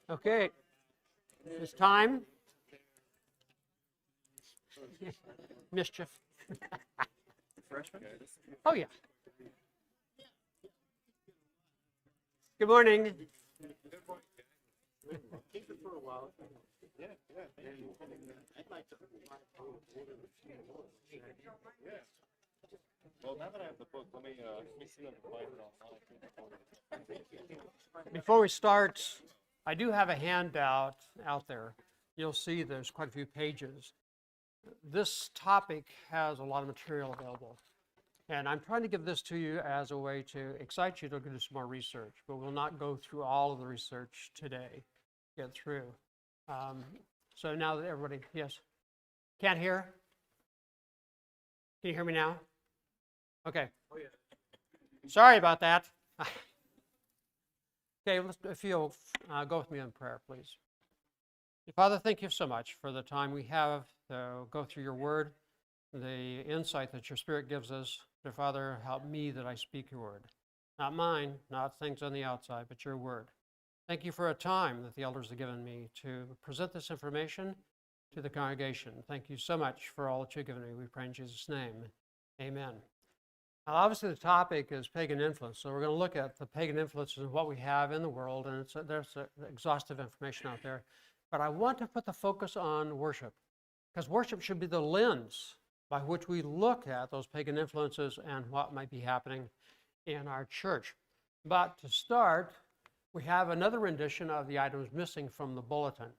Okay, it's time. Mischief. Oh, yeah. Good morning. Keep it for a while. Yeah. Well, now that I have the book, let me see if I can find it online. Before we start, I do have a handout out there. You'll see there's quite a few pages. This topic has a lot of material available. And I'm trying to give this to you as a way to excite you to do some more research, but we'll not go through all of the research today, get through. So now that everybody, yes? Can't hear? Can you hear me now? Okay. Oh, yeah. Sorry about that. Okay, if you'll go with me in prayer, please. Father, thank you so much for the time we have to go through your word, the insight that your Spirit gives us. Dear Father, help me that I speak your word. Not mine, not things on the outside, but your word. Thank you for a time that the elders have given me to present this information to the congregation. Thank you so much for all that you've given me. We pray in Jesus' name. Amen. Now, obviously, the topic is pagan influence. So we're going to look at the pagan influences and what we have in the world, and there's exhaustive information out there. But I want to put the focus on worship, because worship should be the lens by which we look at those pagan influences and what might be happening in our church. But to start, we have another rendition of the items missing from the bulletin.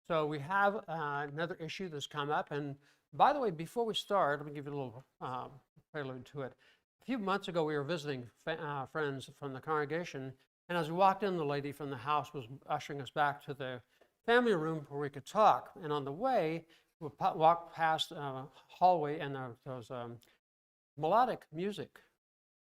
So we have another issue that's come up. And by the way, before we start, let me give you a little prelude to it. A few months ago, we were visiting friends from the congregation. And as we walked in, the lady from the house was ushering us back to the family room where we could talk. And on the way, we walked past a hallway, and there was melodic music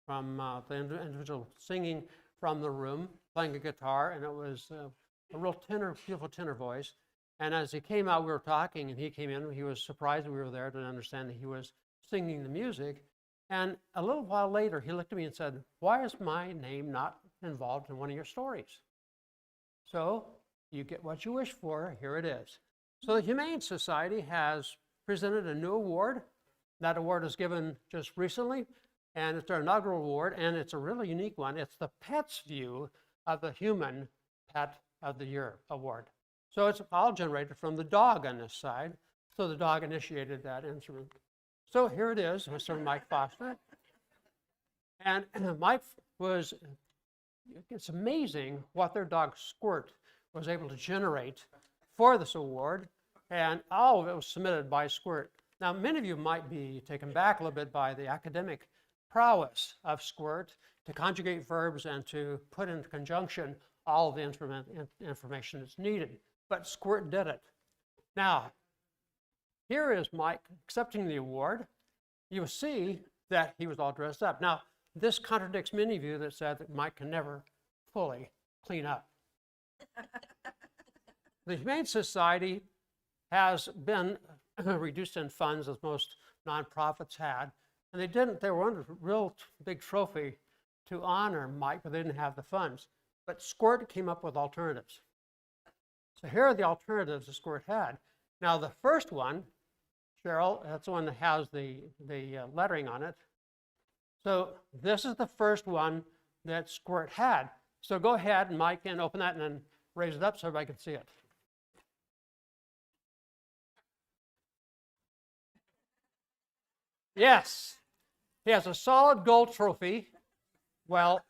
from the individual singing from the room, playing a guitar, and it was a real tenor, beautiful tenor voice. And as he came out, we were talking, and he came in. He was surprised we were there to understand that he was singing the music. And a little while later, he looked at me and said, "Why is my name not involved in one of your stories?" So you get what you wish for. Here it is. So the Humane Society has presented a new award. That award was given just recently, and it's their inaugural award, and it's a really unique one. It's the Pet's View of the Human Pet of the Year award. So it's all generated from the dog on this side. So the dog initiated that instrument. So here it is, Mr. Mike Foster. And Mike was, it's amazing what their dog Squirt was able to generate for this award. And all of it was submitted by Squirt. Now, many of you might be taken back a little bit by the academic prowess of Squirt to conjugate verbs and to put into conjunction all of the information that's needed. But Squirt did it. Now, here is Mike accepting the award. You'll see that he was all dressed up. Now, this contradicts many of you that said that Mike can never fully clean up. The Humane Society has been reduced in funds, as most nonprofits had, and they wanted a real big trophy to honor Mike, but they didn't have the funds. But Squirt came up with alternatives. So here are the alternatives that Squirt had. Now, the first one, Cheryl, that's the one that has the lettering on it. So this is the first one that Squirt had. So go ahead, and Mike, and open that and then raise it up so everybody can see it. Yes, he has a solid gold trophy. Well,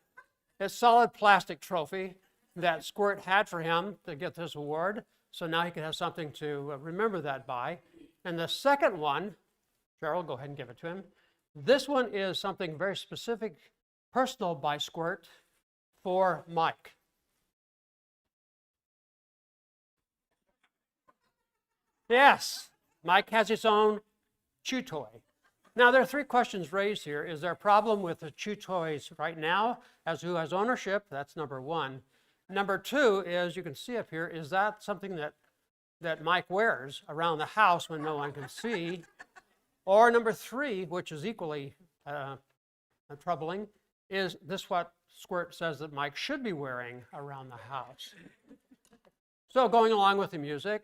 it's solid plastic trophy that Squirt had for him to get this award. So now he can have something to remember that by. And the second one, Cheryl, go ahead and give it to him. This one is something very specific, personal by Squirt for Mike. Yes, Mike has his own chew toy. Now, there are three questions raised here. Is there a problem with the chew toys right now? As who has ownership? That's number one. Number two is, you can see up here, is that something that Mike wears around the house when no one can see? Or number three, which is equally troubling, is this what Squirt says that Mike should be wearing around the house. So going along with the music,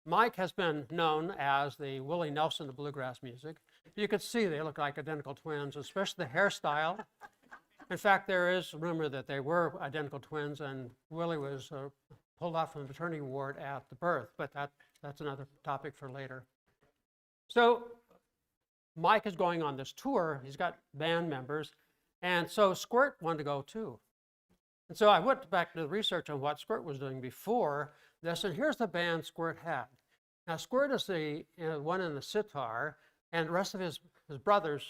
Mike has been known as the Willie Nelson of bluegrass music. You could see they look like identical twins, especially the hairstyle. In fact, there is a rumor that they were identical twins, and Willie was pulled out from the maternity ward at the birth, but that's another topic for later. So Mike is going on this tour. He's got band members, and so Squirt wanted to go too. And so I went back to the research on what Squirt was doing before this, and here's the band Squirt had. Now, Squirt is the one in the sitar, and the rest of his brothers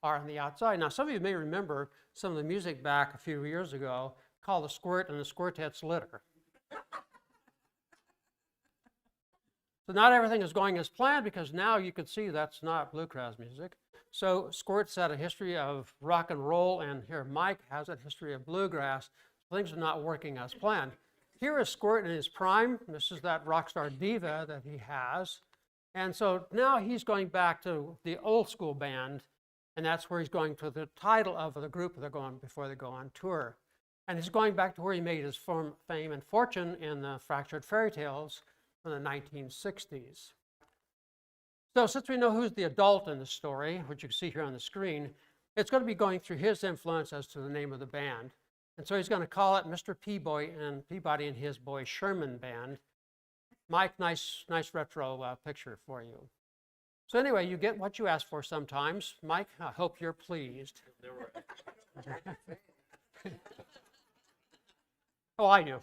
are on the outside. Now, some of you may remember some of the music back a few years ago called The Squirt and the Squirtettes Litter. So not everything is going as planned, because now you can see that's not bluegrass music. So Squirt's had a history of rock and roll, and here Mike has a history of bluegrass. Things are not working as planned. Here is Squirt in his prime. This is that rock star diva that he has. And so now he's going back to the old school band, and that's where he's going to the title of the group they're going before they go on tour. And he's going back to where he made his fame and fortune in the Fractured Fairy Tales from the 1960s. So since we know who's the adult in the story, which you can see here on the screen, it's going to be going through his influence as to the name of the band. And so he's going to call it Mr. Peabody and his boy Sherman Band. Mike, nice retro picture for you. So anyway, you get what you ask for sometimes. Mike, I hope you're pleased. Oh, I do.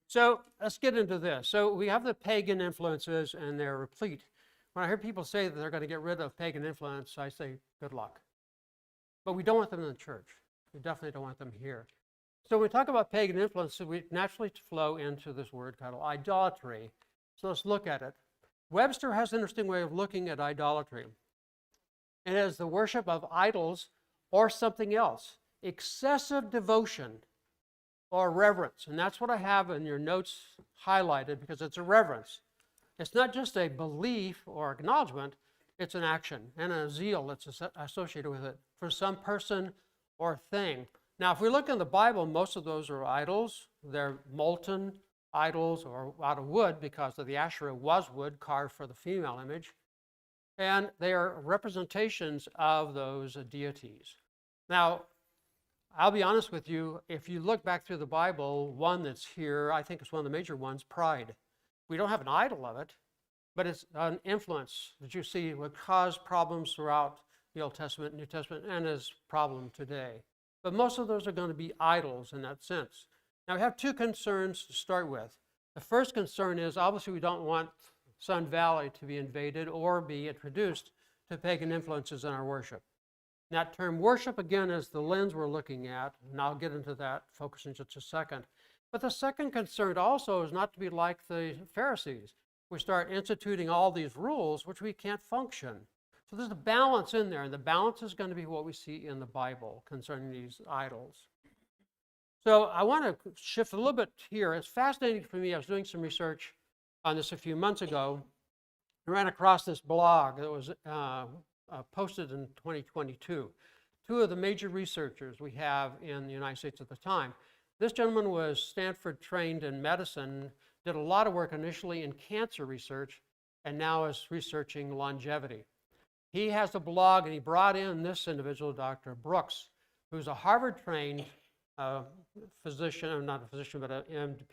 So let's get into this. So we have the pagan influences, and they're replete. When I hear people say that they're going to get rid of pagan influence, I say, good luck. But we don't want them in the church. We definitely don't want them here. So when we talk about pagan influence, we naturally flow into this word called idolatry. So let's look at it. Webster has an interesting way of looking at idolatry. It is the worship of idols or something else, excessive devotion or reverence. And that's what I have in your notes highlighted, because it's a reverence. It's not just a belief or acknowledgement, it's an action and a zeal that's associated with it for some person or thing. Now, if we look in the Bible, most of those are idols. They're molten idols or out of wood, because of the Asherah was wood carved for the female image. And they are representations of those deities. Now, I'll be honest with you, if you look back through the Bible, one that's here, I think it's one of the major ones, pride. We don't have an idol of it, but it's an influence that you see would cause problems throughout the Old Testament, New Testament, and is a problem today. But most of those are going to be idols in that sense. Now, we have two concerns to start with. The first concern is, obviously, we don't want Sun Valley to be invaded or be introduced to pagan influences in our worship. That term worship, again, is the lens we're looking at, and I'll get into that focus in just a second. But the second concern also is not to be like the Pharisees. We start instituting all these rules, which we can't function. So there's a balance in there, and the balance is going to be what we see in the Bible concerning these idols. So I want to shift a little bit here. It's fascinating for me. I was doing some research on this a few months ago. I ran across this blog that was posted in 2022. Two of the major researchers we have in the United States at the time. This gentleman was Stanford trained in medicine, did a lot of work initially in cancer research, and now is researching longevity. He has a blog, and he brought in this individual, Dr. Brooks, who's a Harvard-trained physician, not a physician, but a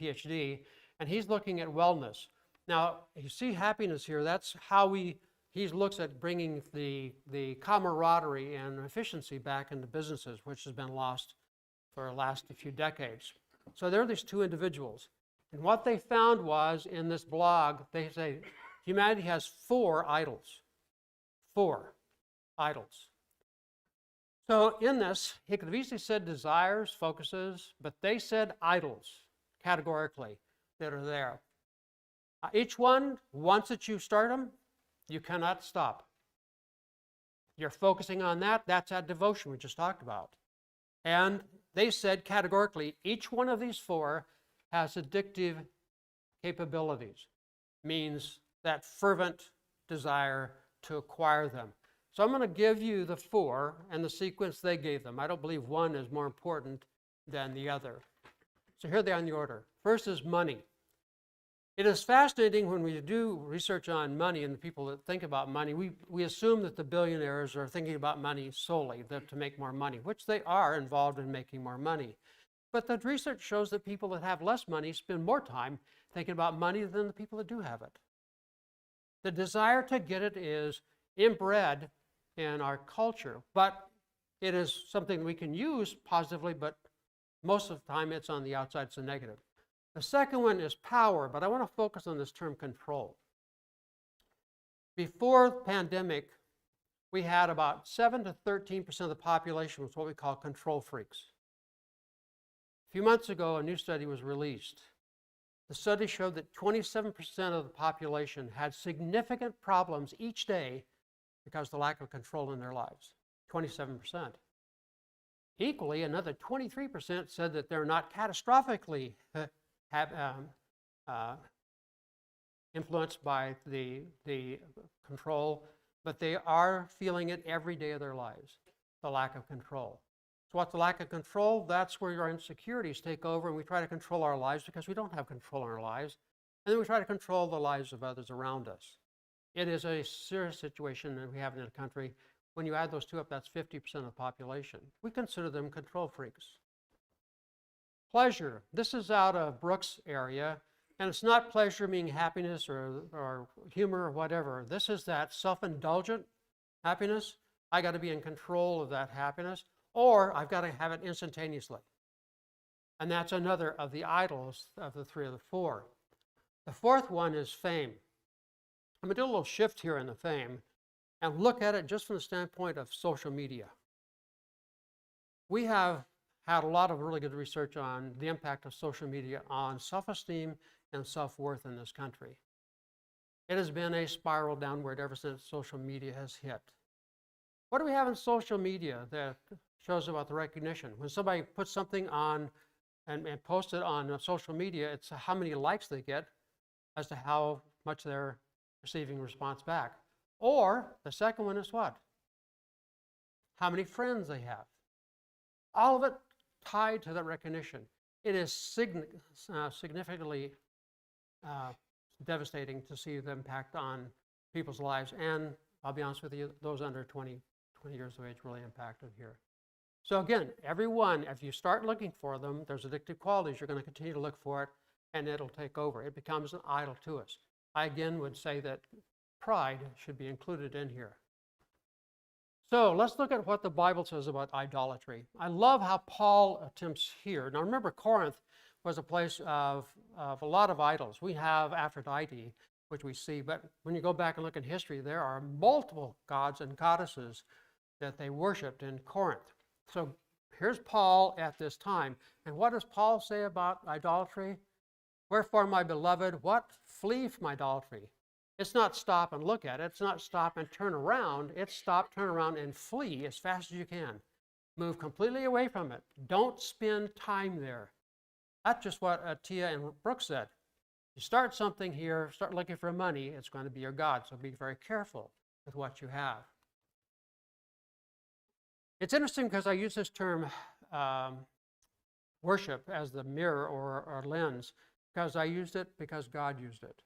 PhD, and he's looking at wellness. Now, you see happiness here. That's how he looks at bringing the camaraderie and efficiency back into businesses, which has been lost for the last few decades. So there are these two individuals. And what they found was, in this blog, they say humanity has 4 idols. 4 idols. So in this, he could have easily said desires, focuses, but they said idols, categorically, that are there. Each one, once that you start them, you cannot stop. You're focusing on that. That's that devotion we just talked about. And they said categorically, each one of these 4 has addictive capabilities, means that fervent desire to acquire them. So I'm going to give you the four and the sequence they gave them. I don't believe one is more important than the other. So here they are in the order. First is money. It is fascinating when we do research on money and the people that think about money, we assume that the billionaires are thinking about money solely, that to make more money, which they are involved in making more money. But the research shows that people that have less money spend more time thinking about money than the people that do have it. The desire to get it is inbred in our culture, but it is something we can use positively, but most of the time it's on the outside, it's a negative. The second one is power, but I want to focus on this term control. Before the pandemic, we had about 7 to 13% of the population was what we call control freaks. A few months ago, a new study was released. The study showed that 27% of the population had significant problems each day because of the lack of control in their lives. 27%. Equally, another 23% said that they're not catastrophically influenced by the control, but they are feeling it every day of their lives, the lack of control. So what's the lack of control? That's where our insecurities take over, and we try to control our lives because we don't have control in our lives, and then we try to control the lives of others around us. It is a serious situation that we have in the country. When you add those two up, that's 50% of the population. We consider them control freaks. Pleasure. This is out of Brooks' area, and it's not pleasure meaning happiness or humor or whatever. This is that self-indulgent happiness. I got to be in control of that happiness, or I've got to have it instantaneously. And that's another of the idols of the three of the four. The fourth one is fame. I'm going to do a little shift here in the fame and look at it just from the standpoint of social media. We have had a lot of really good research on the impact of social media on self-esteem and self-worth in this country. It has been a spiral downward ever since social media has hit. What do we have in social media that shows about the recognition? When somebody puts something on and posts it on social media, it's how many likes they get as to how much they're receiving response back. Or the second one is what? How many friends they have. All of it tied to that recognition. It is significantly devastating to see the impact on people's lives. And I'll be honest with you, those under 20 years of age really impacted here. So again, everyone, if you start looking for them, there's addictive qualities. You're going to continue to look for it, and it'll take over. It becomes an idol to us. I again would say that pride should be included in here. So let's look at what the Bible says about idolatry. I love how Paul attempts here. Now remember, Corinth was a place of a lot of idols. We have Aphrodite, which we see, but when you go back and look at history, there are multiple gods and goddesses that they worshipped in Corinth. So here's Paul at this time. And what does Paul say about idolatry? Wherefore, my beloved, what? Flee from idolatry. It's not stop and look at it. It's not stop and turn around. It's stop, turn around, and flee as fast as you can. Move completely away from it. Don't spend time there. That's just what Tia and Brooks said. You start something here, start looking for money, it's going to be your God. So be very careful with what you have. It's interesting because I use this term worship as the mirror or lens, because I used it because God used it.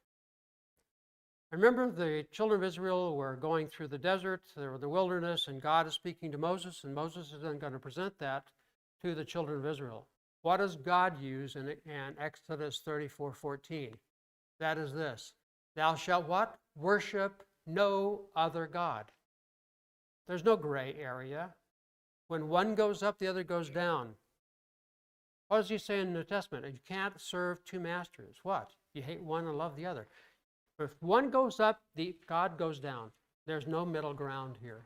I remember the children of Israel were going through the desert, they were in the wilderness, and God is speaking to Moses, and Moses is then going to present that to the children of Israel. What does God use in Exodus 34:14? That is this: thou shalt what? Worship no other God. There's no gray area. When one goes up, the other goes down. What does he say in the New Testament? You can't serve two masters. What? You hate one and love the other. If one goes up, God goes down. There's no middle ground here.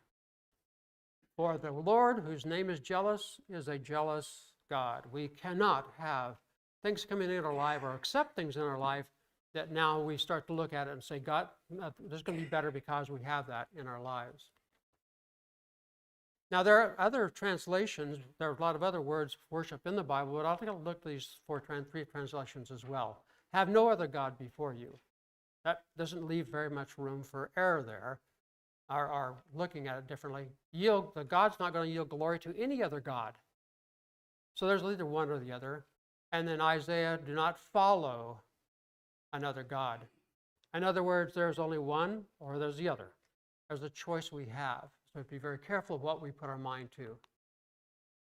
For the Lord, whose name is jealous, is a jealous God. We cannot have things coming in our life or accept things in our life that now we start to look at it and say, God, this is going to be better because we have that in our lives. Now, there are other translations. There are a lot of other words for worship in the Bible, but I'll take a look at these three translations as well. Have no other God before you. That doesn't leave very much room for error there. are looking at it differently. The God's not going to yield glory to any other God. So there's either one or the other. And then Isaiah, do not follow another God. In other words, there's only one or there's the other. There's a choice we have. So be very careful of what we put our mind to.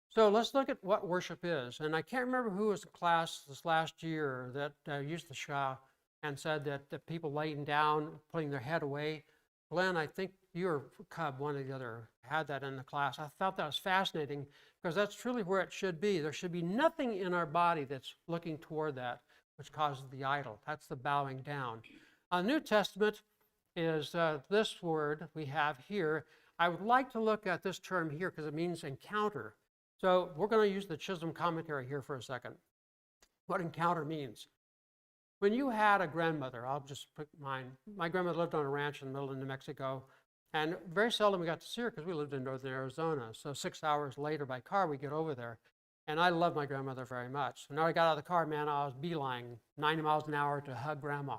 So let's look at what worship is. And I can't remember who was in class this last year that used the Shah and said that the people laying down, putting their head away. Glenn, I think you or Cub, one or the other, had that in the class. I thought that was fascinating because that's truly where it should be. There should be nothing in our body that's looking toward that, which causes the idol. That's the bowing down. New Testament is this word we have here. I would like to look at this term here because it means encounter. So we're going to use the Chisholm commentary here for a second. What encounter means. When you had a grandmother, I'll just pick mine. My grandmother lived on a ranch in the middle of New Mexico, and very seldom we got to see her because we lived in northern Arizona. So 6 hours later by car, we get over there. And I love my grandmother very much. So now I got out of the car, man, I was beelining 90 miles an hour to hug Grandma.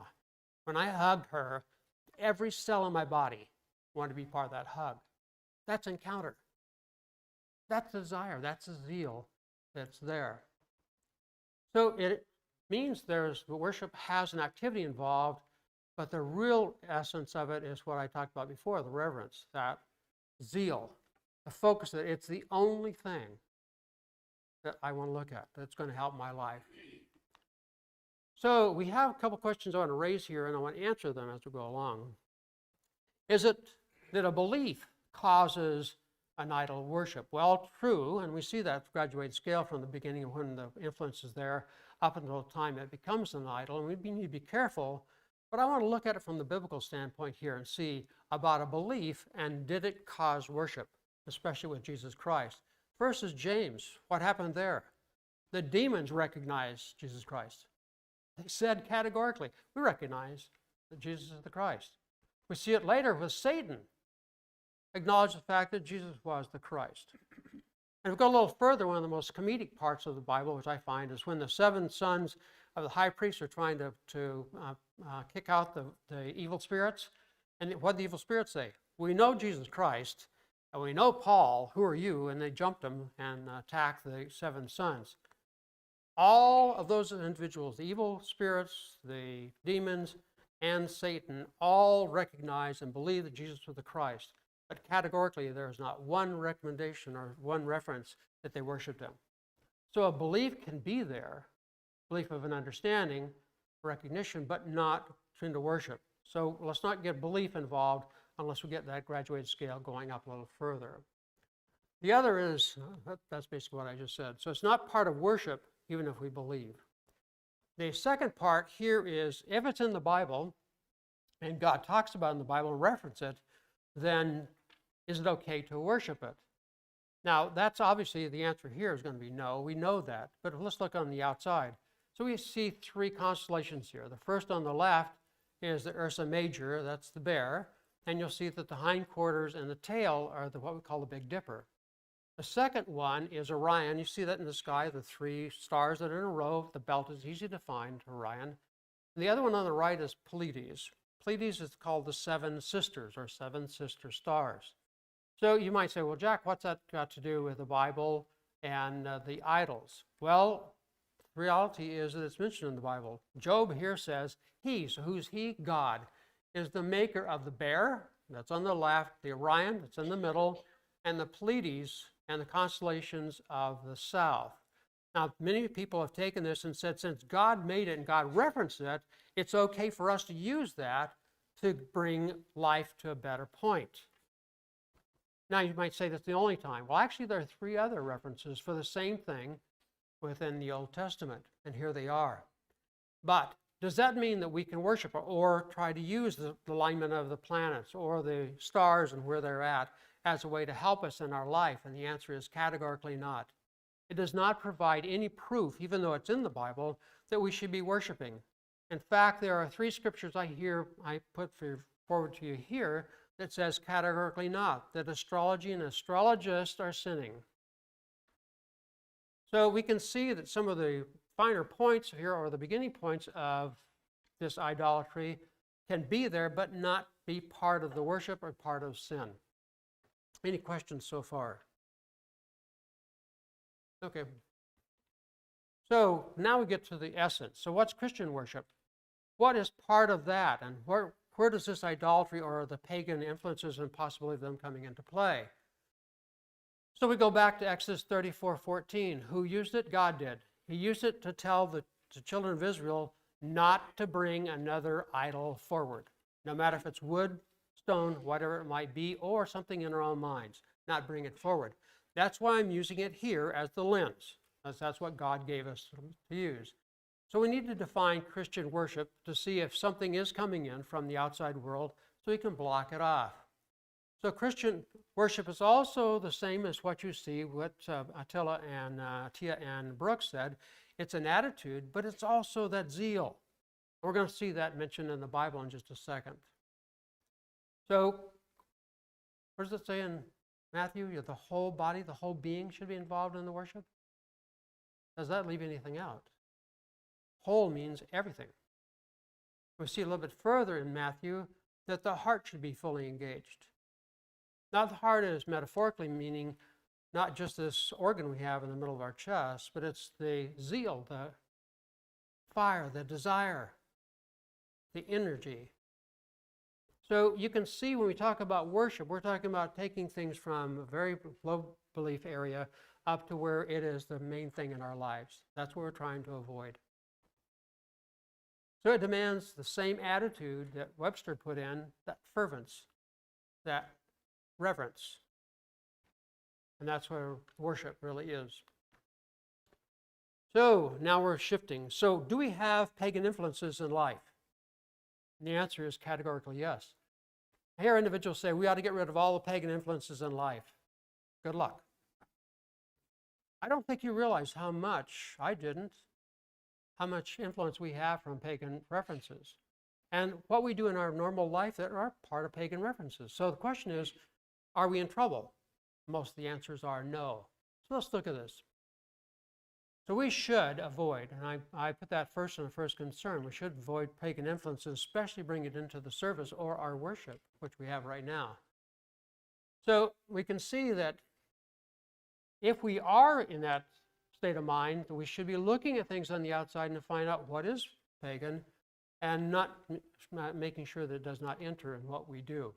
When I hugged her, every cell in my body wanted to be part of that hug. That's encounter. That's the desire. That's the zeal that's there. So it means worship has an activity involved, but the real essence of it is what I talked about before, the reverence, that zeal, the focus that it's the only thing that I want to look at that's going to help my life. So we have a couple questions I want to raise here, and I want to answer them as we go along. Is it that a belief causes an idol worship? Well, true, and we see that graduated scale from the beginning of when the influence is there up until the time it becomes an idol, and we need to be careful. But I want to look at it from the biblical standpoint here and see about a belief and did it cause worship, especially with Jesus Christ. First is James. What happened there? The demons recognized Jesus Christ. They said categorically, we recognize that Jesus is the Christ. We see it later with Satan. Acknowledge the fact that Jesus was the Christ. And if we go a little further, one of the most comedic parts of the Bible, which I find, is when the 7 sons of the high priest are trying to kick out the evil spirits. And what did the evil spirits say? We know Jesus Christ, and we know Paul. Who are you? And they jumped him and attacked the 7 sons. All of those individuals, the evil spirits, the demons, and Satan, all recognize and believe that Jesus was the Christ. But categorically, there is not one recommendation or one reference that they worshiped him. So a belief can be there, belief of an understanding, recognition, but not into worship. So let's not get belief involved unless we get that graduated scale going up a little further. The other is, that's basically what I just said. So it's not part of worship, even if we believe. The second part here is, if it's in the Bible, and God talks about it in the Bible and reference it, then is it okay to worship it? Now, that's obviously the answer here is going to be no. We know that. But let's look on the outside. So we see 3 constellations here. The first on the left is the Ursa Major, that's the bear. And you'll see that the hindquarters and the tail are what we call the Big Dipper. The second one is Orion. You see that in the sky, the 3 stars that are in a row. The belt is easy to find, Orion. And the other one on the right is Pleiades. Pleiades is called the 7 sisters, or 7 sister stars. So you might say, well, Jack, what's that got to do with the Bible and the idols? Well, the reality is that it's mentioned in the Bible. Job here says, he, so who's he? God, is the maker of the bear, that's on the left, the Orion, that's in the middle, and the Pleiades and the constellations of the south. Now, many people have taken this and said, since God made it and God referenced it, it's okay for us to use that to bring life to a better point. Now, you might say that's the only time. Well, actually, there are 3 other references for the same thing within the Old Testament, and here they are. But does that mean that we can worship or try to use the alignment of the planets or the stars and where they're at as a way to help us in our life? And the answer is categorically not. It does not provide any proof, even though it's in the Bible, that we should be worshiping. In fact, there are 3 scriptures I put forward to you here that says categorically not, that astrology and astrologists are sinning. So we can see that some of the finer points here, or the beginning points of this idolatry, can be there but not be part of the worship or part of sin. Any questions so far? Okay. So now we get to the essence. So what's Christian worship? What is part of that? And where does this idolatry or the pagan influences and possibility of them coming into play? So we go back to Exodus 34:14. Who used it? God did. He used it to tell the children of Israel not to bring another idol forward, no matter if it's wood, stone, whatever it might be, or something in our own minds, not bring it forward. That's why I'm using it here as the lens, as that's what God gave us to use. So we need to define Christian worship to see if something is coming in from the outside world so we can block it off. So Christian worship is also the same as what you see, what Attila and Tia and Brooks said. It's an attitude, but it's also that zeal. We're going to see that mentioned in the Bible in just a second. So, what does it say in Matthew? The whole body, the whole being should be involved in the worship? Does that leave anything out? Whole means everything. We see a little bit further in Matthew that the heart should be fully engaged. Not the heart is metaphorically meaning not just this organ we have in the middle of our chest, but it's the zeal, the fire, the desire, the energy. So you can see when we talk about worship, we're talking about taking things from a very low belief area up to where it is the main thing in our lives. That's what we're trying to avoid. So it demands the same attitude that Webster put in, that fervence, that reverence. And that's where worship really is. So now we're shifting. So do we have pagan influences in life? And the answer is categorically yes. I hear individuals say we ought to get rid of all the pagan influences in life. Good luck. I don't think you realize how much, I didn't, how much influence we have from pagan references. And what we do in our normal life that are part of pagan references. So the question is, are we in trouble? Most of the answers are no. So let's look at this. So we should avoid, and I put that first in the first concern, we should avoid pagan influences, especially bring it into the service or our worship, which we have right now. So we can see that if we are in that state of mind, we should be looking at things on the outside and to find out what is pagan and not making sure that it does not enter in what we do.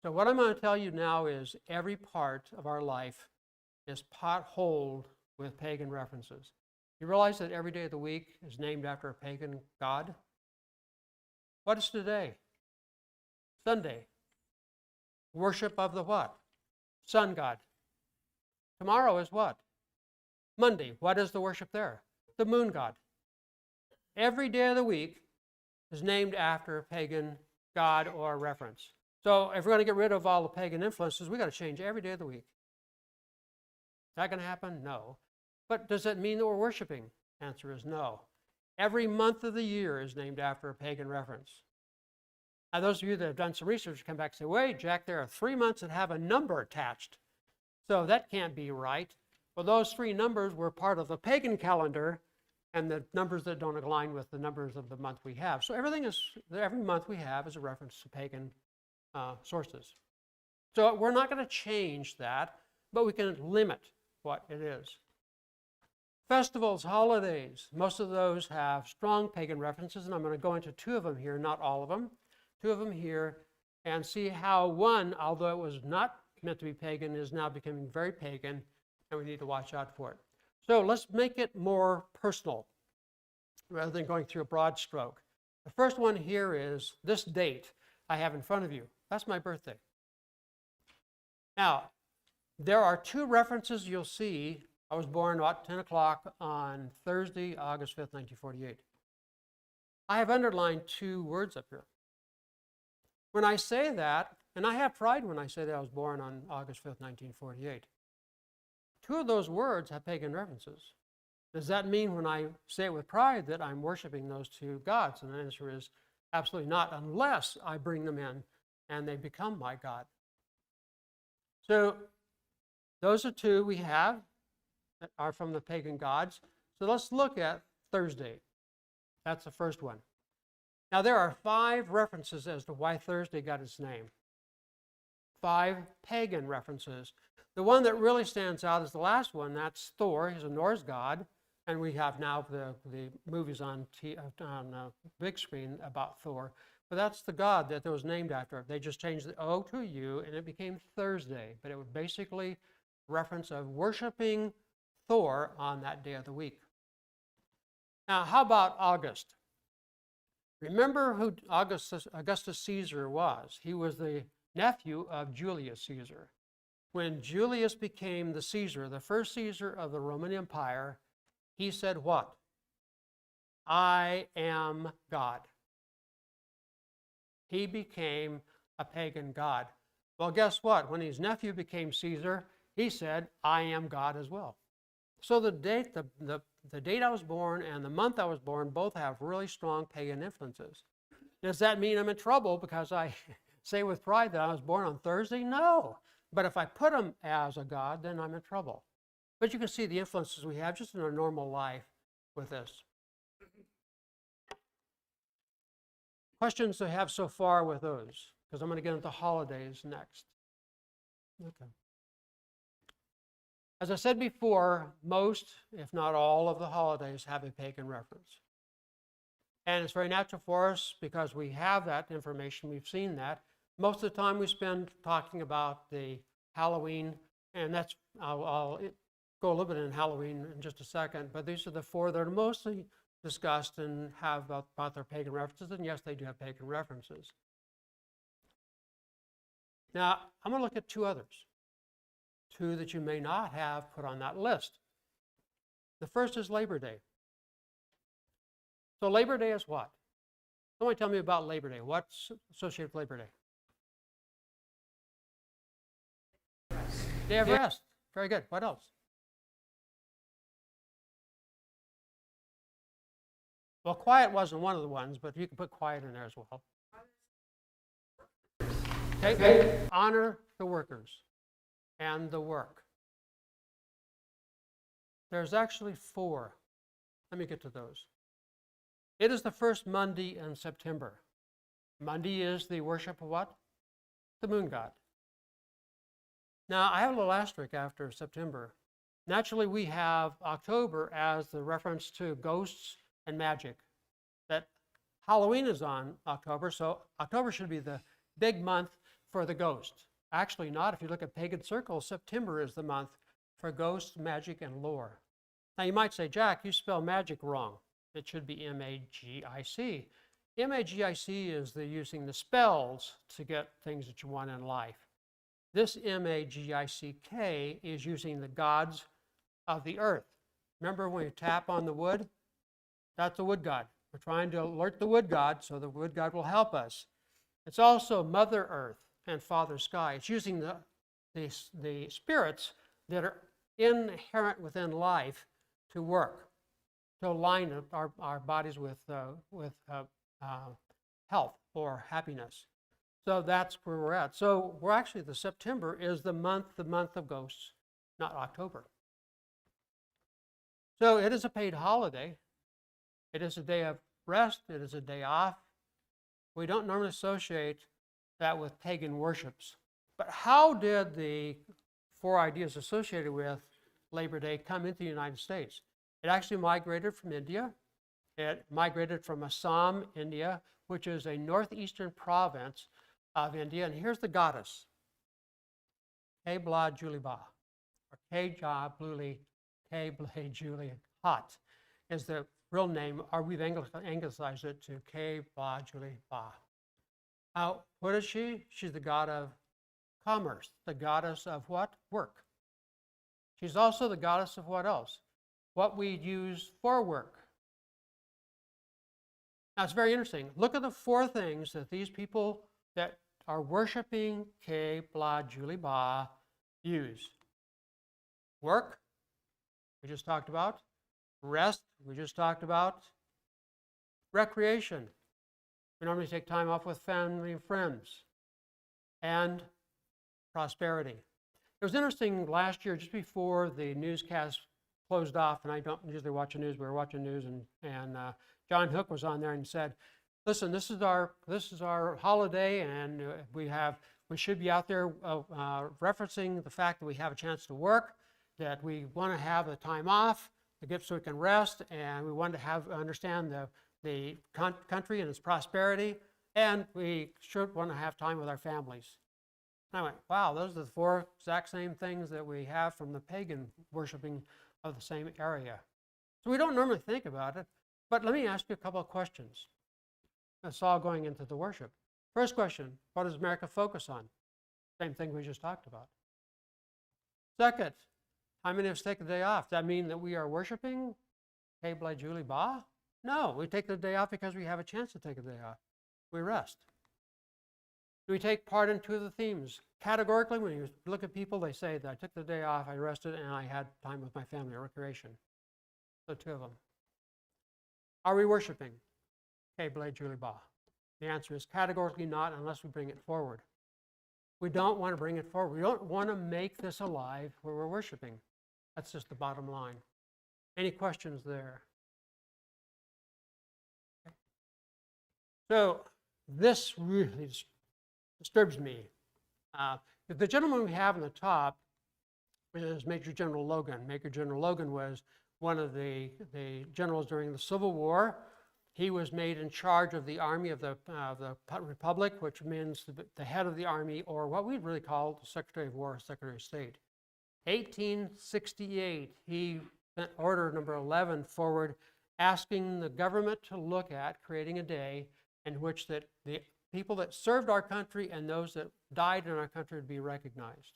So what I'm going to tell you now is every part of our life is potholed with pagan references. You realize that every day of the week is named after a pagan god? What is today? Sunday. Worship of the what? Sun god. Tomorrow is what? Monday. What is the worship there? The moon god. Every day of the week is named after a pagan god or reference. So if we're going to get rid of all the pagan influences, we've got to change every day of the week. Is that going to happen? No. But does that mean that we're worshiping? Answer is no. Every month of the year is named after a pagan reference. Now, those of you that have done some research come back and say, wait, Jack, there are 3 months that have a number attached. So that can't be right. Well, those 3 numbers were part of the pagan calendar and the numbers that don't align with the numbers of the month we have. So every month we have is a reference to pagan sources. So we're not going to change that, but we can limit what it is. Festivals, holidays, most of those have strong pagan references, and I'm going to go into 2 of them here, not all of them, 2 of them here, and see how one, although it was not meant to be pagan, is now becoming very pagan, and we need to watch out for it. So let's make it more personal rather than going through a broad stroke. The first one here is this date I have in front of you. That's my birthday. Now, there are 2 references you'll see. I was born about 10 o'clock on Thursday, August 5th, 1948. I have underlined 2 words up here. When I say that, and I have pride when I say that I was born on August 5th, 1948, 2 of those words have pagan references. Does that mean when I say it with pride that I'm worshiping those 2 gods? And the answer is absolutely not, unless I bring them in and they become my God. So those are 2 we have that are from the pagan gods. So let's look at Thursday. That's the first one. Now, there are 5 references as to why Thursday got its name. 5 pagan references. The one that really stands out is the last one. That's Thor. He's a Norse god. And we have now the movies on big screen about Thor. But that's the god that was named after. They just changed the O to a U, and it became Thursday. But it was basically reference of worshiping Thor on that day of the week. Now, how about August? Remember who Augustus Caesar was. He was the nephew of Julius Caesar. When Julius became the Caesar, the first Caesar of the Roman Empire, he said what? I am God. He became a pagan god. Well, guess what? When his nephew became Caesar, he said, I am God as well. So the date I was born and the month I was born both have really strong pagan influences. Does that mean I'm in trouble because I say with pride that I was born on Thursday? No. But if I put him as a god, then I'm in trouble. But you can see the influences we have just in our normal life with this. Questions to have so far with those? Because I'm going to get into holidays next. Okay. As I said before, most, if not all, of the holidays have a pagan reference. And it's very natural for us because we have that information, we've seen that. Most of the time we spend talking about the Halloween, and that's, I'll go a little bit in Halloween in just a second, but these are the 4 that are mostly discussed and have about their pagan references, and yes, they do have pagan references. Now, I'm going to look at 2 others. 2 that you may not have put on that list. The first is Labor Day. So Labor Day is what? Somebody tell me about Labor Day. What's associated with Labor Day? Day of rest. Very good. What else? Well, quiet wasn't one of the ones, but you can put quiet in there as well. Okay. Honor the workers and the work. There's actually 4. Let me get to those. It is the first Monday in September. Monday is the worship of what? The moon god. Now, I have a little asterisk after September. Naturally, we have October as the reference to ghosts and magic. That Halloween is on October, so October should be the big month for the ghosts. Actually not. If you look at pagan circles, September is the month for ghosts, magic, and lore. Now you might say, Jack, you spell magic wrong. It should be M-A-G-I-C. M-A-G-I-C is using the spells to get things that you want in life. This M-A-G-I-C-K is using the gods of the earth. Remember when you tap on the wood? That's the wood god. We're trying to alert the wood god so the wood god will help us. It's also Mother Earth and Father Sky. It's using the spirits that are inherent within life to work, to align our bodies with health or happiness. So that's where we're at. So we're actually, the September is the month of ghosts, not October. So it is a paid holiday. It is a day of rest. It is a day off. We don't normally associate that with pagan worships. But how did the 4 ideas associated with Labor Day come into the United States? It actually migrated from India. It migrated from Assam, India, which is a northeastern province of India. And here's the goddess, K-Bla Julie-Ba, or K-Ja Bluli, K-Bla Julie Hot is the real name, or we've anglicized it to K-Bla Julie-Ba. What is she? She's the god of commerce, the goddess of what? Work. She's also the goddess of what else? What we use for work. Now it's very interesting. Look at the 4 things that these people that are worshiping K-Bla Julie-Ba use. Work, we just talked about. Rest, we just talked about. Recreation. We normally take time off with family and friends. And prosperity. It was interesting last year, just before the newscast closed off, and I don't usually watch the news, we were watching news, and John Hook was on there and said, Listen, this is our holiday, and we should be out there referencing the fact that we have a chance to work, that we want to have the time off to get so we can rest, and we want to understand the country and its prosperity, and we should want to have time with our families. And I went, wow, those are the four exact same things that we have from the pagan worshiping of the same area. So we don't normally think about it, but let me ask you a couple of questions. That's all going into the worship. First question, what does America focus on? Same thing we just talked about. Second, how many of us take the day off? Does that mean that we are worshiping Kay Blay Julie Ba? No, we take the day off because we have a chance to take a day off. We rest. Do we take part in two of the themes? Categorically, when you look at people, they say that I took the day off, I rested, and I had time with my family or recreation. So two of them. Are we worshiping Kay Blay Julie Ba? The answer is categorically not unless we bring it forward. We don't want to bring it forward. We don't want to make this alive where we're worshiping. That's just the bottom line. Any questions there? Okay. So this really disturbs me. The gentleman we have on the top is Major General Logan. Major General Logan was one of the generals during the Civil War. He was made in charge of the Army of the Republic, which means the head of the Army, or what we'd really call the Secretary of War, Secretary of State. 1868, he sent Order Number 11 forward, asking the government to look at creating a day in which that the people that served our country and those that died in our country would be recognized.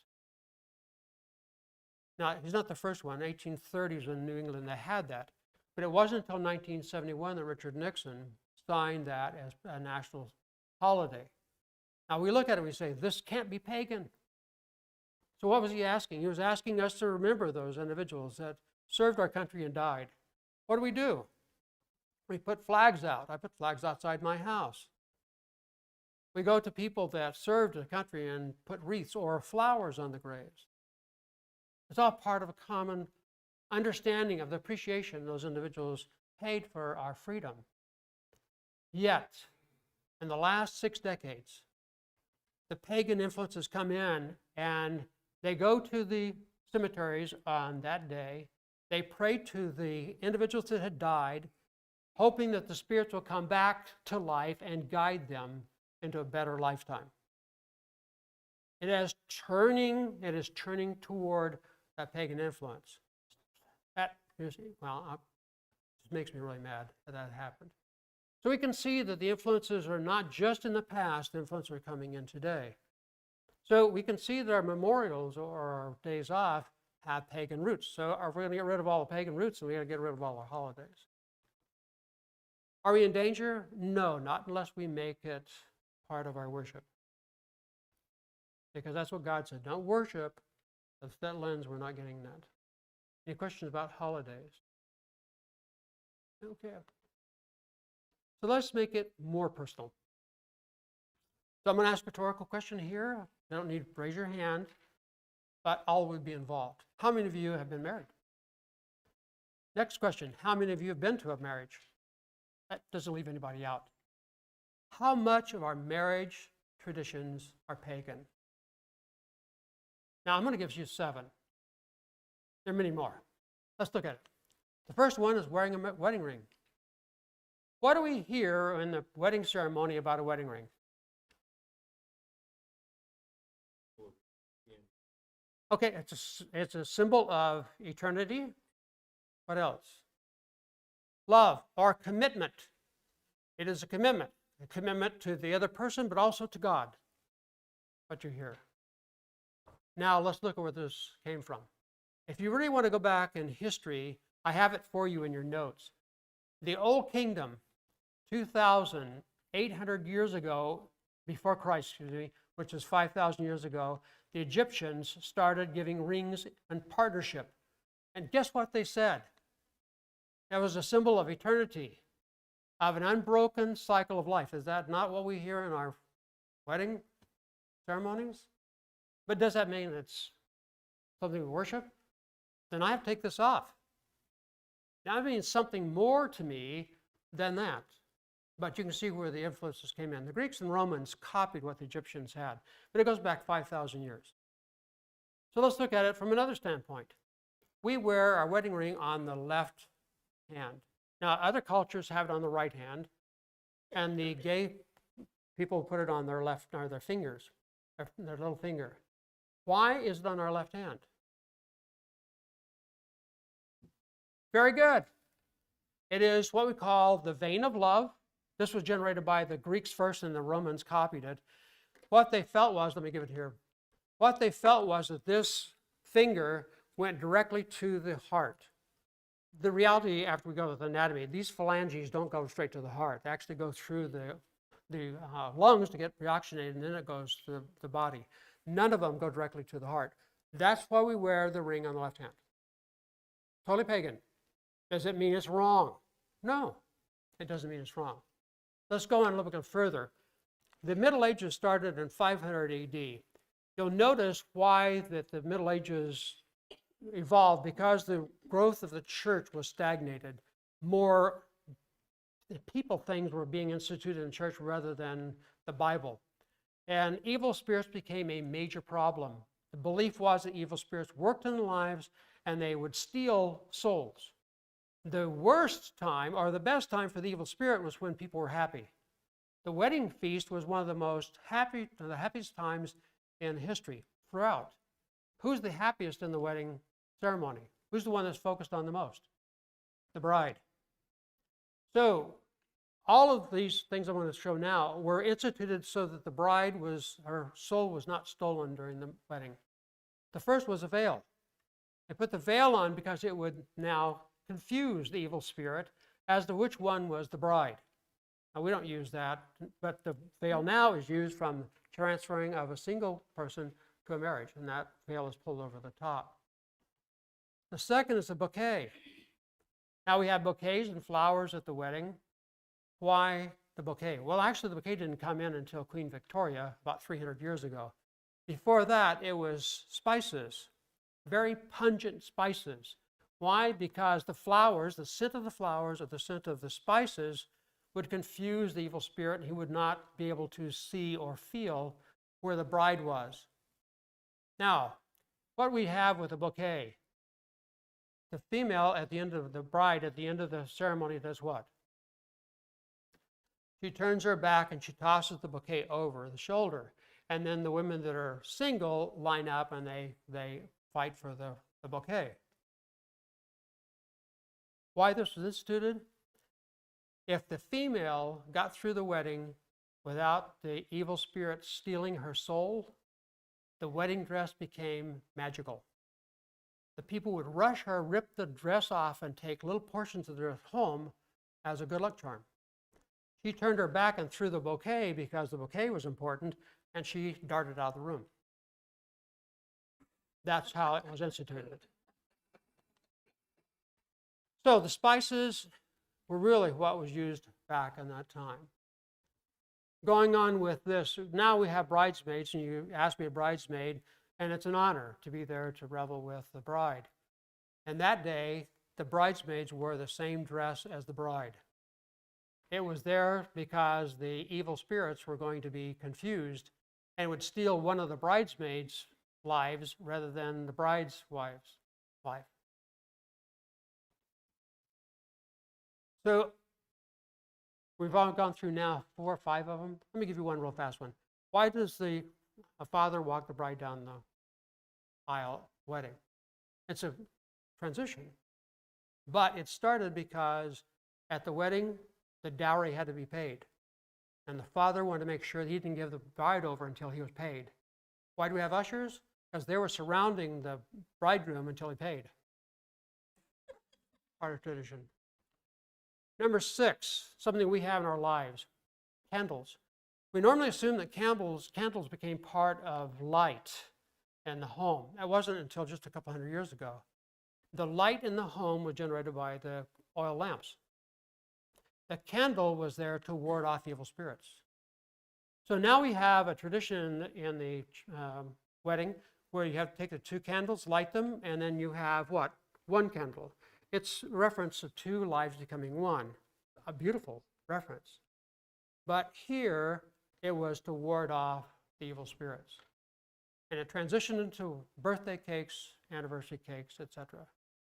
Now, he's not the first one. 1830s in New England, they had that. But it wasn't until 1971 that Richard Nixon signed that as a national holiday. Now, we look at it and we say, this can't be pagan. So what was he asking? He was asking us to remember those individuals that served our country and died. What do? We put flags out. I put flags outside my house. We go to people that served the country and put wreaths or flowers on the graves. It's all part of a common understanding of the appreciation those individuals paid for our freedom. Yet, in the last 6 decades, the pagan influences come in and they go to the cemeteries on that day. They pray to the individuals that had died, hoping that the spirits will come back to life and guide them into a better lifetime. It is turning toward that pagan influence. That is, well, it just makes me really mad that happened. So we can see that the influences are not just in the past, the influences are coming in today. So we can see that our memorials or our days off have pagan roots. So if we're going to get rid of all the pagan roots, then we got to get rid of all our holidays. Are we in danger? No, not unless we make it part of our worship. Because that's what God said. Don't worship. That's that lens, we're not getting that. Any questions about holidays? Okay. So let's make it more personal. So I'm going to ask a rhetorical question here. You don't need to raise your hand, but all would be involved. How many of you have been married? Next question. How many of you have been to a marriage? That doesn't leave anybody out. How much of our marriage traditions are pagan? Now, I'm going to give you 7. There are many more. Let's look at it. The first one is wearing a wedding ring. What do we hear in the wedding ceremony about a wedding ring? Okay, it's a symbol of eternity. What else? Love or commitment. It is a commitment to the other person, but also to God. What you hear. Now let's look at where this came from. If you really want to go back in history, I have it for you in your notes. The Old Kingdom, 2,800 years ago, before Christ, which is 5,000 years ago, the Egyptians started giving rings in partnership. And guess what they said? That was a symbol of eternity, of an unbroken cycle of life. Is that not what we hear in our wedding ceremonies? But does that mean it's something we worship? Then I have to take this off. Now, that means something more to me than that. But you can see where the influences came in. The Greeks and Romans copied what the Egyptians had, but it goes back 5,000 years. So let's look at it from another standpoint. We wear our wedding ring on the left hand. Now, other cultures have it on the right hand, and the gay people put it on their left, or their fingers, their little finger. Why is it on our left hand? Very good. It is what we call the vein of love. This was generated by the Greeks first, and the Romans copied it. What they felt was, let me give it here. What they felt was that this finger went directly to the heart. The reality, after we go with anatomy, these phalanges don't go straight to the heart. They actually go through the lungs to get reoxygenated, and then it goes to the body. None of them go directly to the heart. That's why we wear the ring on the left hand. Totally pagan. Does it mean it's wrong? No, it doesn't mean it's wrong. Let's go on a little bit further. The Middle Ages started in 500 AD. You'll notice why that the Middle Ages evolved, because the growth of the church was stagnated. More people things were being instituted in church rather than the Bible. And evil spirits became a major problem. The belief was that evil spirits worked in the lives and they would steal souls. The worst time, or the best time for the evil spirit, was when people were happy. The wedding feast was one of the happiest times in history throughout. Who's the happiest in the wedding ceremony? Who's the one that's focused on the most? The bride. So all of these things I'm going to show now were instituted so that the bride her soul was not stolen during the wedding. The first was a veil. They put the veil on because it would now confuse the evil spirit as to which one was the bride. Now, we don't use that, but the veil now is used from transferring of a single person to a marriage, and that veil is pulled over the top. The second is a bouquet. Now we have bouquets and flowers at the wedding. Why the bouquet? Well, actually, the bouquet didn't come in until Queen Victoria, about 300 years ago. Before that, it was spices, very pungent spices. Why? Because the flowers, the scent of the flowers or the scent of the spices would confuse the evil spirit, and he would not be able to see or feel where the bride was. Now, what we have with a bouquet, the female at the end of the bride, at the end of the ceremony, does what? She turns her back and she tosses the bouquet over the shoulder. And then the women that are single line up and they fight for the bouquet. Why this was instituted? If the female got through the wedding without the evil spirit stealing her soul, the wedding dress became magical. The people would rush her, rip the dress off, and take little portions of the dress home as a good luck charm. She turned her back and threw the bouquet because the bouquet was important, and she darted out of the room. That's how it was instituted. So the spices were really what was used back in that time. Going on with this, now we have bridesmaids, and you asked me a bridesmaid, and it's an honor to be there to revel with the bride. And that day, the bridesmaids wore the same dress as the bride. It was there because the evil spirits were going to be confused and would steal one of the bridesmaids' lives rather than the bride's wife's life. So we've all gone through now 4 or 5 of them. Let me give you one real fast one. Why does a father walk the bride down the aisle wedding? It's a transition. But it started because at the wedding, the dowry had to be paid. And the father wanted to make sure that he didn't give the bride over until he was paid. Why do we have ushers? Because they were surrounding the bridegroom until he paid. Part of tradition. Number 6, something we have in our lives, candles. We normally assume that candles became part of light in the home. That wasn't until just a couple hundred years ago. The light in the home was generated by the oil lamps. The candle was there to ward off evil spirits. So now we have a tradition in the wedding where you have to take the 2 candles, light them, and then you have what? 1 candle. It's a reference of 2 lives becoming one. A beautiful reference. But here, it was to ward off the evil spirits. And it transitioned into birthday cakes, anniversary cakes, etc.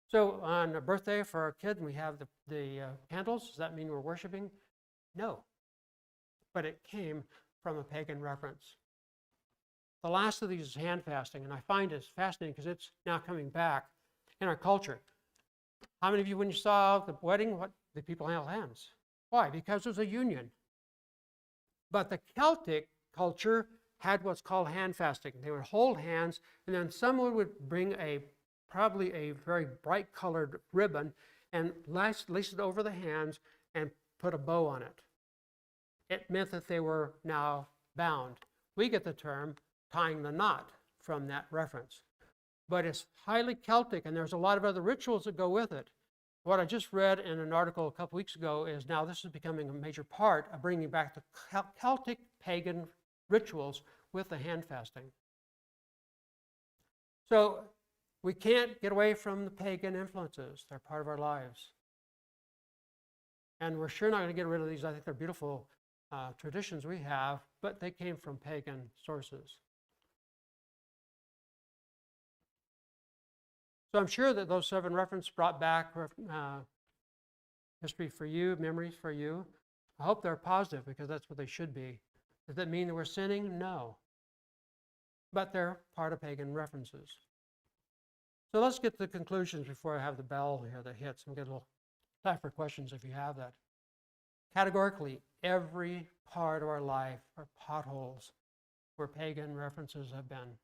So on a birthday for our kid, we have the candles. Does that mean we're worshiping? No. But it came from a pagan reference. The last of these is hand fasting, and I find it fascinating because it's now coming back in our culture. How many of you, when you saw the wedding, what the people held hands? Why? Because it was a union. But the Celtic culture had what's called hand fasting. They would hold hands, and then someone would bring probably a very bright colored ribbon and lace it over the hands and put a bow on it. It meant that they were now bound. We get the term tying the knot from that reference. But it's highly Celtic, and there's a lot of other rituals that go with it. What I just read in an article a couple weeks ago is now this is becoming a major part of bringing back the Celtic pagan rituals with the hand fasting. So we can't get away from the pagan influences. They're part of our lives. And we're sure not going to get rid of these. I think they're beautiful traditions we have, but they came from pagan sources. So I'm sure that those 7 references brought back history for you, memories for you. I hope they're positive because that's what they should be. Does that mean that we're sinning? No. But they're part of pagan references. So let's get to the conclusions before I have the bell here that hits and get a little time for questions if you have that. Categorically, every part of our life are potholes where pagan references have been.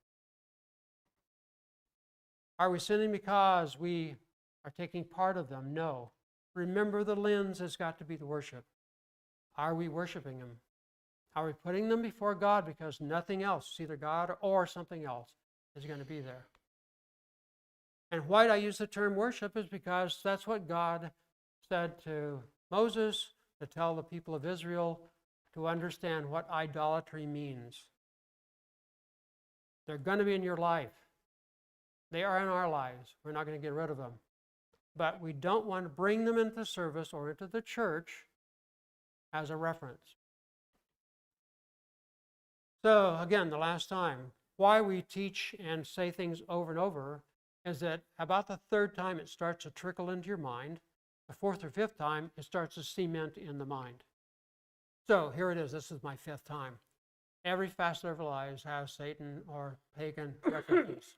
Are we sinning because we are taking part of them? No. Remember, the lens has got to be the worship. Are we worshiping Him? Are we putting them before God because nothing else, either God or something else, is going to be there? And why I use the term worship is because that's what God said to Moses to tell the people of Israel to understand what idolatry means. They're going to be in your life. They are in our lives. We're not going to get rid of them. But we don't want to bring them into service or into the church as a reference. So again, the last time, why we teach and say things over and over is that about the 3rd time it starts to trickle into your mind. The 4th or 5th time it starts to cement in the mind. So here it is. This is my 5th time. Every facet of our lives has Satan or pagan references.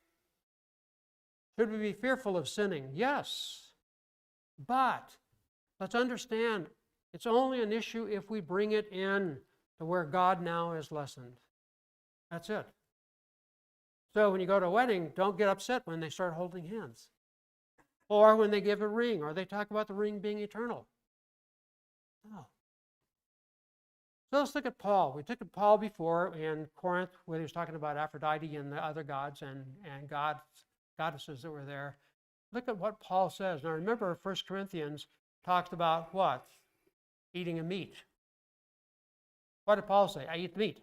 Should we be fearful of sinning? Yes. But let's understand it's only an issue if we bring it in to where God now is lessened. That's it. So when you go to a wedding, don't get upset when they start holding hands. Or when they give a ring, or they talk about the ring being eternal. No. So let's look at Paul. We took Paul before in Corinth when he was talking about Aphrodite and the other gods and goddesses that were there. Look at what Paul says. Now remember, 1 Corinthians talks about what? Eating a meat. What did Paul say? I eat meat.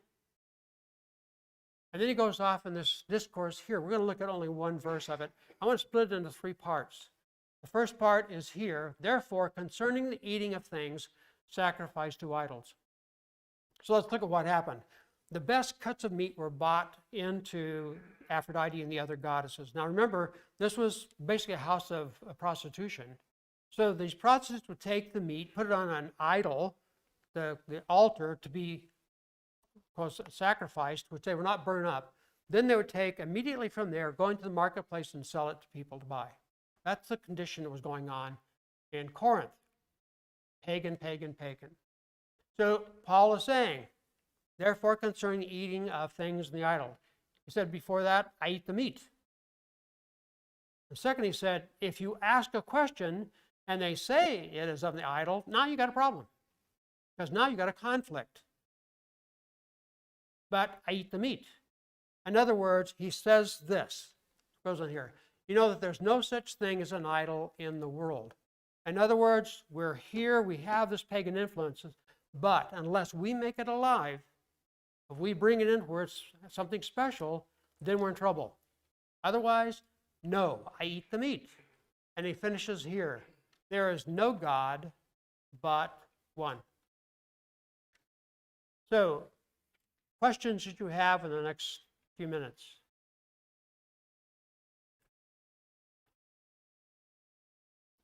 And then he goes off in this discourse here. We're going to look at only one verse of it. I want to split it into 3 parts. The first part is here. Therefore, concerning the eating of things sacrificed to idols. So let's look at what happened. The best cuts of meat were bought into Aphrodite and the other goddesses. Now remember, this was basically a house of prostitution. So these prostitutes would take the meat, put it on an idol, the altar, to be sacrificed, which they would not burn up. Then they would take immediately from there, go into the marketplace and sell it to people to buy. That's the condition that was going on in Corinth. Pagan, pagan, pagan. So Paul is saying, therefore, concerning the eating of things in the idol. He said before that, I eat the meat. And second, he said, if you ask a question and they say it is of the idol, now you got a problem. Because now you got a conflict. But I eat the meat. In other words, he says this. It goes on here. You know that there's no such thing as an idol in the world. In other words, we're here, we have this pagan influence, but unless we make it alive, if we bring it in where it's something special, then we're in trouble. Otherwise, no, I eat the meat. And he finishes here. There is no God but one. So, questions that you have in the next few minutes?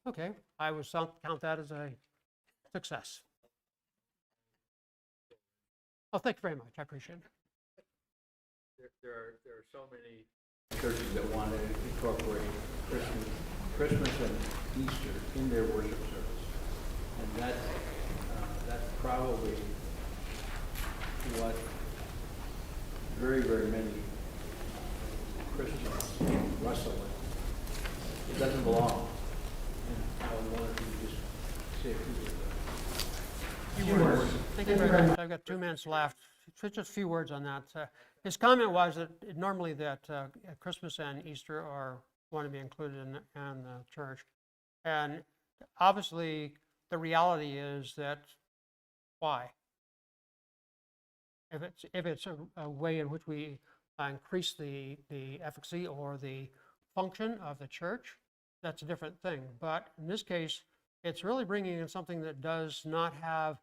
Okay, I would count that as a success. Oh, thank you very much. I appreciate it. There are so many churches that want to incorporate Christmas and Easter in their worship service, and that's probably what very many Christians wrestle with. It doesn't belong. And I wanted to just say a few words. Thank you very much. I've got 2 minutes left. Just a few words on that. His comment was that normally that Christmas and Easter want to be included in the church. And obviously, the reality is that why? If it's a way in which we increase the efficacy or the function of the church, that's a different thing. But in this case, it's really bringing in something that does not have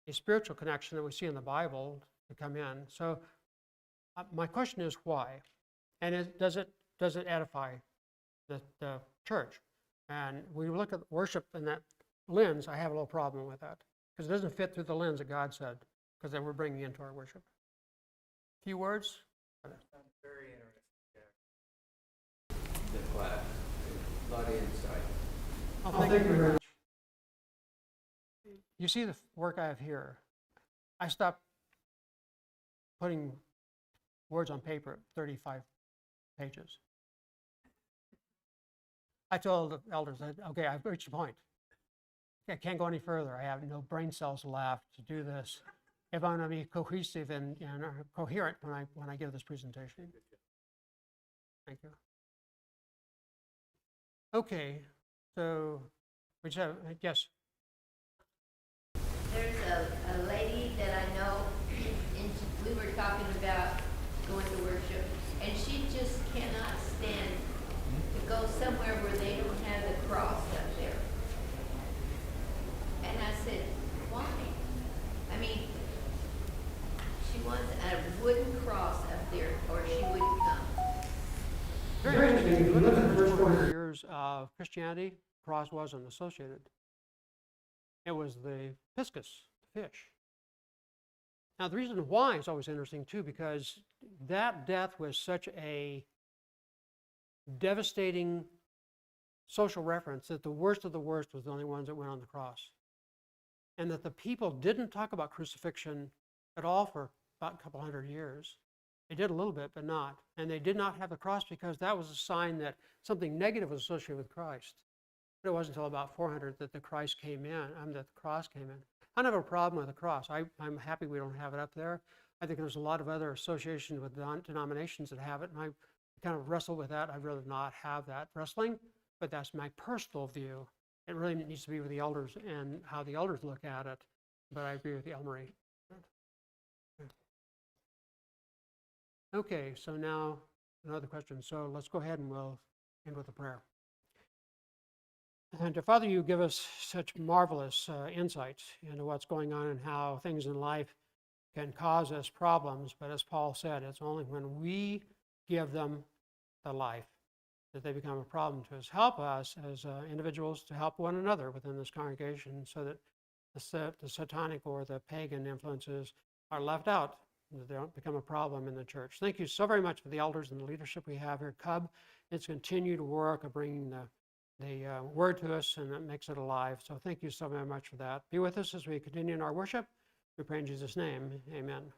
a spiritual connection that we see in the Bible to come in. So my question is why? And does it edify the church? And we look at worship in that lens, I have a little problem with that because it doesn't fit through the lens that God said, because then we're bringing into our worship. Few words? I'm very interested. The class, a lot of insight. Oh, thank you very much. You see the work I have here. I stopped putting words on paper at 35 pages. I told the elders, okay, I've reached a point. I can't go any further. I have no brain cells left to do this if I'm going to be cohesive and coherent when I give this presentation. Thank you. Okay, so we just have, yes. There's a lady that I know, and we were talking about going to worship, and she just cannot stand to go somewhere where they don't have the cross up there. And I said, why? I mean, she wants a wooden cross up there, or she wouldn't come. Very interesting. If you look at the first 400 years of Christianity, the cross wasn't associated. It was the piscus, the fish. Now, the reason why is always interesting, too, because that death was such a devastating social reference that the worst of the worst was the only ones that went on the cross. And that the people didn't talk about crucifixion at all for about a couple hundred years. They did a little bit, but not. And they did not have the cross because that was a sign that something negative was associated with Christ. But it wasn't until about 400 that the cross came in. I don't have a problem with the cross. I'm happy we don't have it up there. I think there's a lot of other associations with denominations that have it, and I kind of wrestle with that. I'd rather not have that wrestling, but that's my personal view. It really needs to be with the elders and how the elders look at it, but I agree with the Elmery. Okay, so now another question. So let's go ahead and we'll end with a prayer. And Father, you give us such marvelous insights into what's going on and how things in life can cause us problems. But as Paul said, it's only when we give them the life that they become a problem to us. Help us as individuals to help one another within this congregation so that the satanic or the pagan influences are left out, that they don't become a problem in the church. Thank you so very much for the elders and the leadership we have here at Cub. It's continued work of bringing the word to us, and it makes it alive. So thank you so very much for that. Be with us as we continue in our worship. We pray in Jesus' name. Amen.